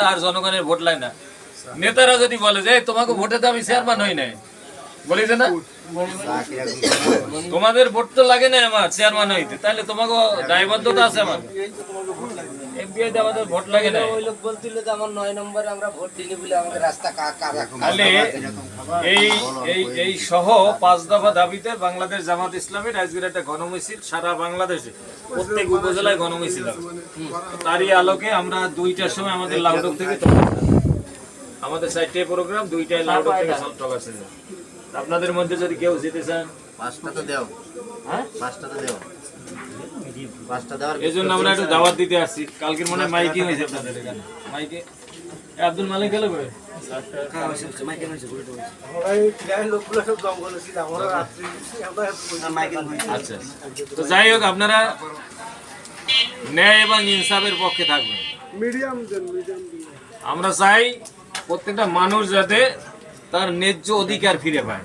আর জনগণের ভোট লাগে না। নেতারা যদি বলে যে তোমাকে ভোটে তো আমি চেয়ারম্যান হই নাই, বলেছে না তোমাদের ভোট তো লাগে না আমার চেয়ারম্যান হইতে, তাহলে তোমাকে দায়বদ্ধতা আছে আমার। এমপিআইতে আমাদের ভোট লাগে না। ওই লোক বলছিল যে আমার ৯ নম্বরে আমরা ভোট দিইনি বলে আমাদের রাস্তা তাহলে এই সহ ৫ দফা দাবিতে বাংলাদেশ জামাত ইসলামীর আজকের একটা গণমিছিল সারা বাংলাদেশে প্রত্যেক উপজেলায় গণমিছিল হবে। তারই আলোকে আমরা ২টার সময় আমাদের লাউডক থেকে আমাদের ৪টে প্রোগ্রাম ২টায় লাউডক থেকে সলটক আছে। আপনাদের মধ্যে যদি কেউ যেতে চান ৫টা তো দেও, হ্যাঁ ৫টা তো দেও, ৫টা দেওয়ার এই জন্য আমরা একটু দাওয়াত দিতে আসছি। কালকের মনে হয় মাইকিং হয়েছে আপনাদের এখানে। মাইকে আব্দুল মালিক গেল করে আচ্ছা। তো যাই হোক, আপনারা ন্যায় এবং ইনসাফের পক্ষে থাকবেন। আমরা চাই প্রত্যেকটা মানুষ যাতে তার ন্যায্য অধিকার ফিরে পায়।